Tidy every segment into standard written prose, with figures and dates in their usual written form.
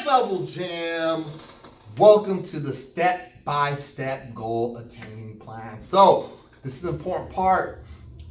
Next Level Gym. Welcome to the step-by-step goal attaining plan. So this is an important part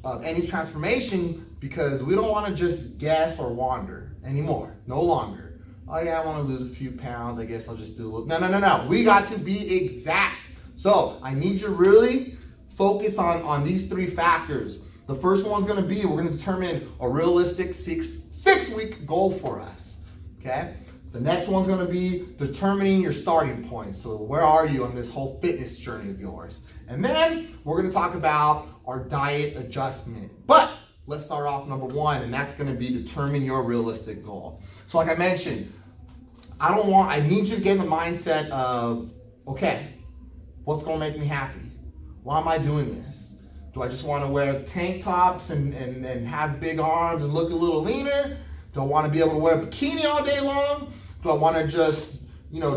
of any transformation because we don't want to just guess or wander anymore. No longer. Oh yeah, I want to lose a few pounds. I guess I'll just do a little. No. We got to be exact. So I need you to really focus on these three factors. The first one's going to be, we're going to determine a realistic six-week goal for us. Okay? The next one's going to be determining your starting point. So where are you on this whole fitness journey of yours? And then we're going to talk about our diet adjustment. But let's start off number one, and that's going to be determine your realistic goal. So like I mentioned, I need you to get in the mindset of, okay, what's going to make me happy? Why am I doing this? Do I just want to wear tank tops and have big arms and look a little leaner? Do I want to be able to wear a bikini all day long? Do I want to just,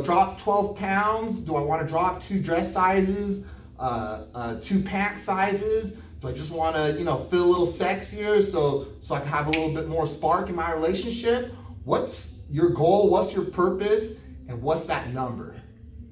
drop 12 pounds? Do I want to drop 2 dress sizes, 2 pant sizes? Do I just want to, feel a little sexier so I can have a little bit more spark in my relationship? What's your goal? What's your purpose? And what's that number?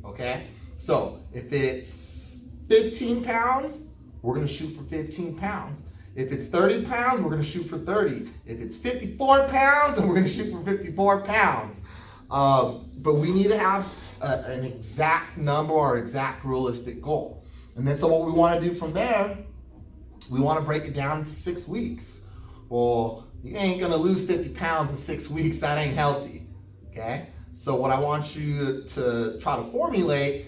Okay? So if it's 15 pounds, we're going to shoot for 15 pounds. If it's 30 pounds, we're going to shoot for 30. If it's 54 pounds, then we're going to shoot for 54 pounds. But we need to have an exact number or exact realistic goal. And then so what we want to do from there, we want to break it down into 6 weeks. Well, you ain't going to lose 50 pounds in 6 weeks. That ain't healthy. Okay? So what I want you to try to formulate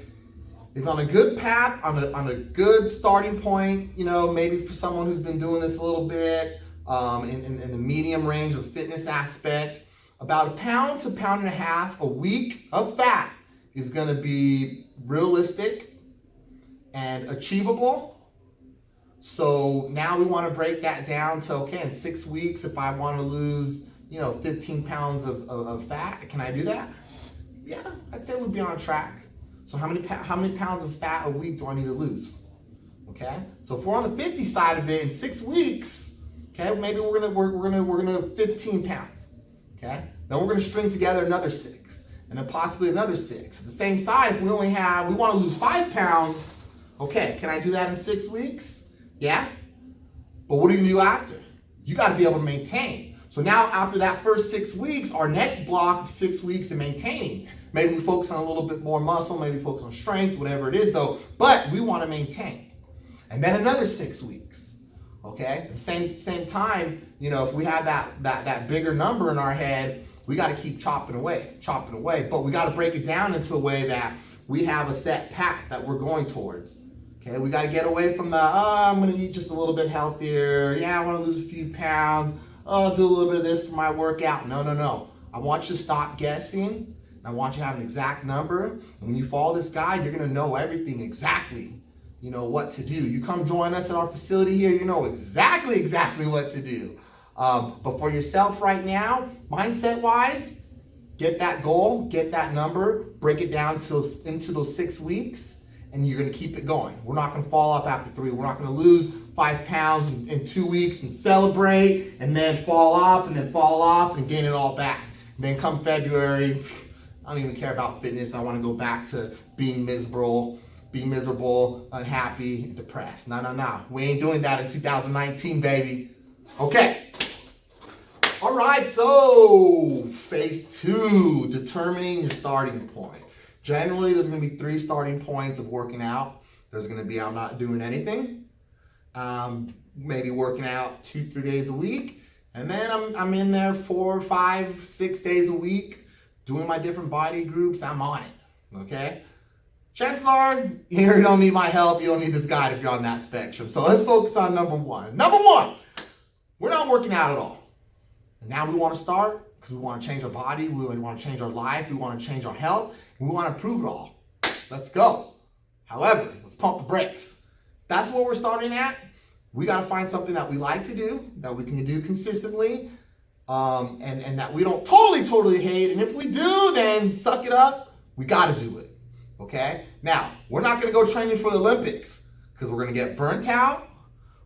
is on a good path, on a good starting point, maybe for someone who's been doing this a little bit, in the medium range of fitness aspect, about 1 pound to 1.5 pounds a week of fat is gonna be realistic and achievable. So now we wanna break that down to, okay, in 6 weeks, if I wanna lose, 15 pounds of fat, can I do that? Yeah, I'd say we'd be on track. So how many pounds of fat a week do I need to lose? Okay, so if we're on the 50 side of it in 6 weeks, okay, maybe we're gonna 15 pounds. Okay, then we're gonna string together another 6, and then possibly another 6. The same side, if we want to lose 5 pounds. Okay, can I do that in 6 weeks? Yeah, but what are you gonna do after? You got to be able to maintain. So now after that first 6 weeks, our next block of 6 weeks in maintaining. Maybe we focus on a little bit more muscle, maybe focus on strength, whatever it is though, but we want to maintain. And then another 6 weeks, okay? At the same time, if we have that bigger number in our head, we got to keep chopping away, but we got to break it down into a way that we have a set path that we're going towards. Okay, we got to get away from I'm going to eat just a little bit healthier. Yeah, I want to lose a few pounds. Oh, I'll do a little bit of this for my workout. No. I want you to stop guessing. I want you to have an exact number. And when you follow this guide, you're going to know everything exactly, what to do. You come join us at our facility here, you know exactly what to do. But for yourself right now, mindset-wise, get that goal, get that number, break it down into those 6 weeks, and you're going to keep it going. We're not going to fall off after 3. We're not going to lose 5 pounds in 2 weeks and celebrate, and then fall off and gain it all back. And then come February, I don't even care about fitness. I want to go back to being miserable, unhappy, and depressed. No. We ain't doing that in 2019, baby. Okay. All right, so phase 2, determining your starting point. Generally, there's going to be 3 starting points of working out. There's going to be I'm not doing anything. Maybe working out 2-3 days a week. And then I'm in there 4, 5, 6 days a week. Doing my different body groups, I'm on it, okay? Chances are, you don't need my help, you don't need this guide if you're on that spectrum. So let's focus on number 1. Number 1, we're not working out at all. And now we want to start because we want to change our body, we want to change our life, we want to change our health, and we want to improve it all. Let's go. However, let's pump the brakes. That's where we're starting at. We got to find something that we like to do, that we can do consistently, and that we don't totally hate. And if we do, then suck it up. We got to do it. Okay? Now, we're not going to go training for the Olympics because we're going to get burnt out,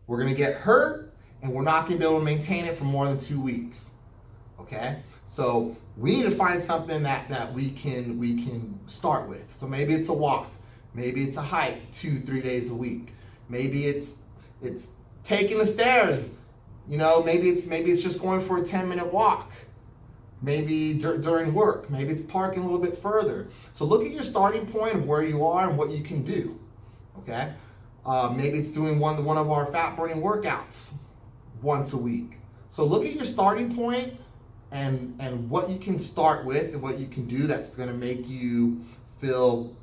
we're going to get hurt, and we're not going to be able to maintain it for more than 2 weeks. Okay? So we need to find something that we can start with. So maybe it's a walk, maybe it's a hike 2-3 days a week, maybe it's taking the stairs, maybe it's just going for a 10-minute walk, maybe during work, maybe it's parking a little bit further. So look at your starting point of where you are and what you can do. Okay, maybe it's doing one of our fat burning workouts once a week. So look at your starting point and what you can start with and what you can do that's going to make you feel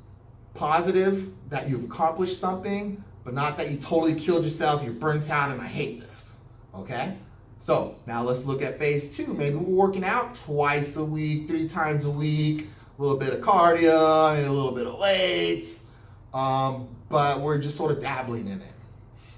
positive that you've accomplished something, but not that you totally killed yourself, you're burnt out, and I hate this. Okay? So now let's look at phase 2. Maybe we're working out twice a week, 3 times a week, a little bit of cardio, and a little bit of weights, but we're just sort of dabbling in it.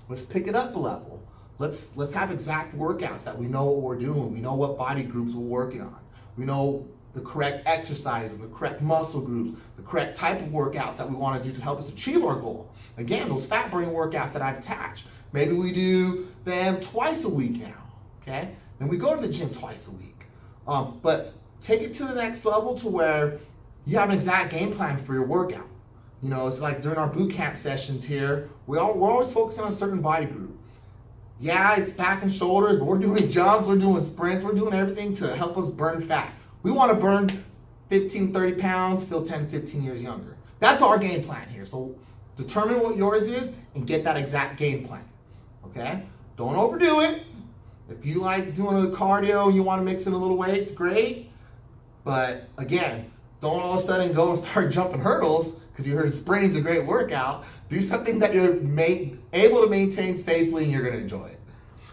Let's pick it up a level. Let's have exact workouts that we know what we're doing. We know what body groups we're working on. We know the correct exercises, the correct muscle groups, the correct type of workouts that we want to do to help us achieve our goal. Again, those fat burning workouts that I've attached. Maybe we do them twice a week now, okay? Then we go to the gym twice a week. But take it to the next level to where you have an exact game plan for your workout. It's like during our boot camp sessions here, we're always focusing on a certain body group. Yeah, it's back and shoulders, but we're doing jumps, we're doing sprints, we're doing everything to help us burn fat. We want to burn 15, 30 pounds, feel 10, 15 years younger. That's our game plan here. So determine what yours is and get that exact game plan. Okay? Don't overdo it. If you like doing a cardio and you want to mix in a little weight, it's great. But again, don't all of a sudden go and start jumping hurdles because you heard sprinting's a great workout. Do something that you're able to maintain safely and you're going to enjoy it.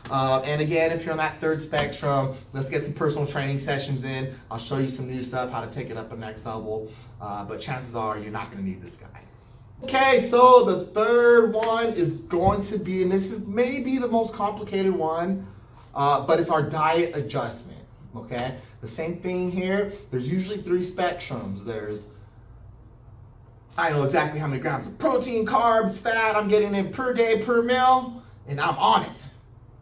And again, if you're on that third spectrum, let's get some personal training sessions in. I'll show you some new stuff, how to take it up a next level. But chances are you're not going to need this guy. Okay, so the third one is going to be, and this is maybe the most complicated one, but it's our diet adjustment. Okay, the same thing here. There's usually 3 spectrums. There's, I know exactly how many grams of protein, carbs, fat I'm getting in per day, per meal, and I'm on it.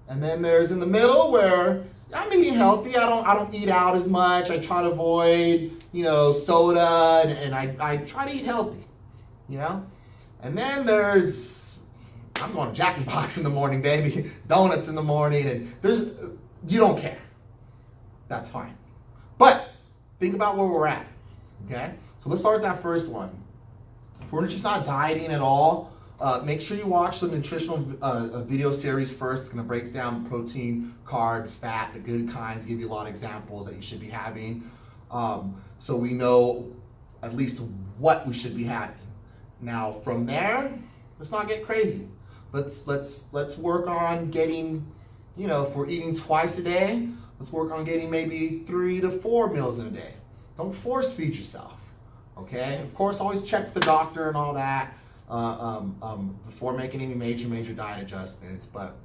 And then there's in the middle where I'm eating healthy. I don't eat out as much. I try to avoid, soda, and I try to eat healthy, And then I'm going to Jack in the Box in the morning, baby. Donuts in the morning, and you don't care. That's fine. But think about where we're at, okay? So let's start with that first one. If we're just not dieting at all, make sure you watch the nutritional video series first. It's going to break down protein, carbs, fat, the good kinds, give you a lot of examples that you should be having. So we know at least what we should be having. Now from there, let's not get crazy. Let's work on getting, if we're eating twice a day, let's work on getting maybe 3 to 4 meals in a day. Don't force feed yourself. Okay, of course, always check the doctor and all that before making any major diet adjustments. But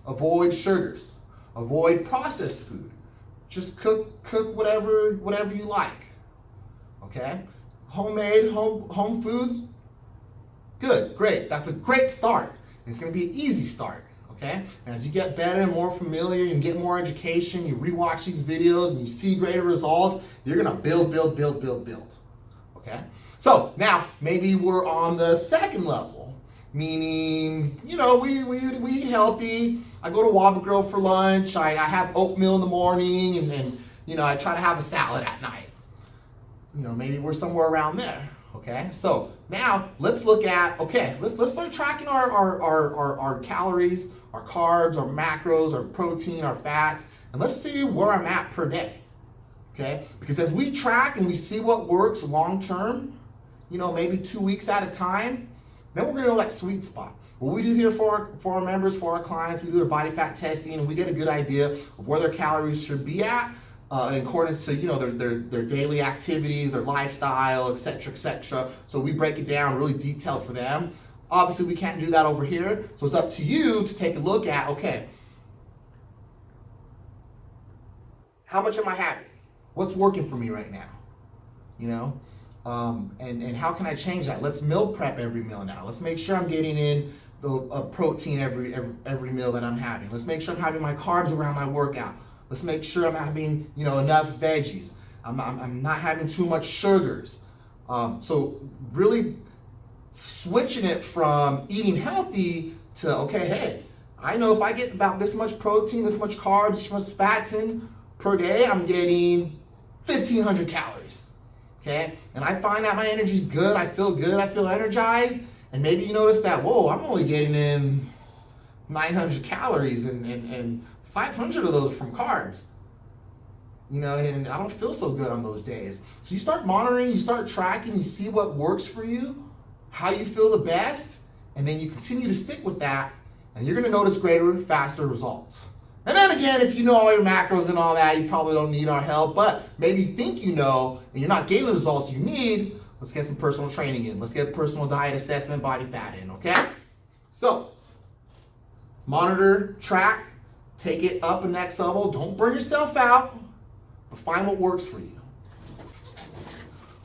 avoid sugars, avoid processed food. Just cook whatever you like. Okay, homemade home foods. Good, great. That's a great start. It's going to be an easy start. Okay, and as you get better and more familiar, you get more education. You rewatch these videos and you see greater results. You're going to build. Okay, so now maybe we're on the second level, meaning, we eat healthy. I go to Whopper Grill for lunch. I have oatmeal in the morning, and I try to have a salad at night. Maybe we're somewhere around there. Okay, so now let's look at, let's start tracking our calories, our carbs, our macros, our protein, our fats, and let's see where I'm at per day. Okay, because as we track and we see what works long term, maybe 2 weeks at a time, then we're going to know that sweet spot. What we do here for our members, for our clients, we do their body fat testing, and we get a good idea of where their calories should be at in accordance to their daily activities, their lifestyle, etc. So we break it down really detailed for them. Obviously, we can't do that over here, so it's up to you to take a look at, how much am I having? What's working for me right now? And how can I change that? Let's meal prep every meal now. Let's make sure I'm getting in the protein every meal that I'm having. Let's make sure I'm having my carbs around my workout. Let's make sure I'm having, enough veggies. I'm not having too much sugars. So really switching it from eating healthy to, okay, hey, I know if I get about this much protein, this much carbs, this much fats in per day, I'm getting 1,500 calories, okay? And I find that my energy's good, I feel energized, and maybe you notice that, whoa, I'm only getting in 900 calories and 500 of those are from carbs. And I don't feel so good on those days. So you start monitoring, you start tracking, you see what works for you, how you feel the best, and then you continue to stick with that, and you're gonna notice greater, faster results. And then again, if you know all your macros and all that, you probably don't need our help, but maybe you think you know, and you're not getting the results you need, let's get some personal training in. Let's get personal diet assessment, body fat in, okay? So, monitor, track, take it up a next level. Don't burn yourself out, but find what works for you.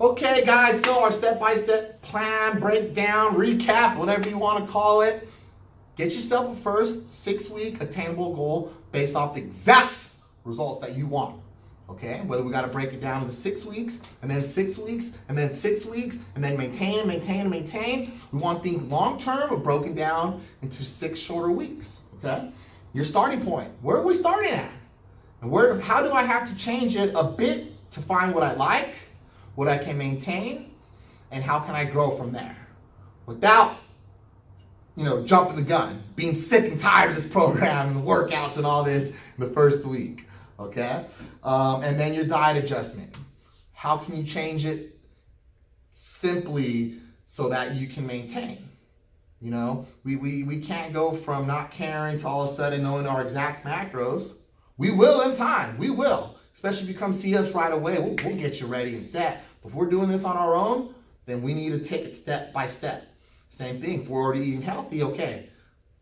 Okay, guys, so our step-by-step plan, breakdown, recap, whatever you want to call it. Get yourself a first 6-week attainable goal based off the exact results that you want. Okay, whether we got to break it down into 6 weeks, and then 6 weeks, and then 6 weeks, and then maintain and maintain and maintain. We want things long-term, but broken down into 6 shorter weeks. Okay, your starting point. Where are we starting at? And how do I have to change it a bit to find what I like, what I can maintain, and how can I grow from there without, jumping the gun, being sick and tired of this program and the workouts and all this in the first week, okay? And then your diet adjustment. How can you change it simply so that you can maintain? We can't go from not caring to all of a sudden knowing our exact macros. We will in time, we will. Especially if you come see us right away, we'll get you ready and set. But if we're doing this on our own, then we need to take it step by step. Same thing, if we're already eating healthy, okay,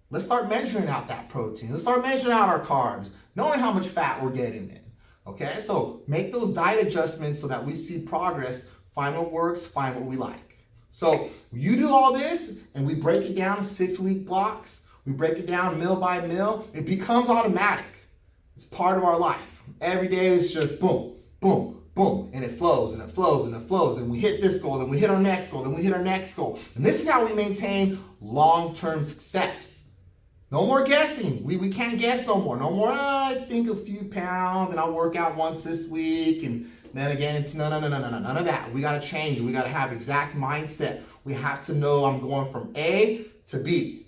let's start measuring out that protein. Let's start measuring out our carbs, knowing how much fat we're getting in, okay? So make those diet adjustments so that we see progress, find what works, find what we like. So you do all this, and we break it down in 6-week blocks. We break it down meal by meal. It becomes automatic. It's part of our life. Every day it's just boom, boom, boom, and it flows, and it flows, and it flows, and we hit this goal, then we hit our next goal, then we hit our next goal. And this is how we maintain long-term success. No more guessing. We can't guess no more. No more, I think a few pounds, and I'll work out once this week, and then again, it's no, none of that. We got to change. We got to have exact mindset. We have to know I'm going from A to B.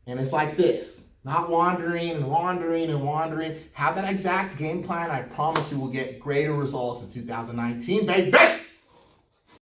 And it's like this. Not wandering and wandering and wandering. Have that exact game plan. I promise you will get greater results in 2019, baby.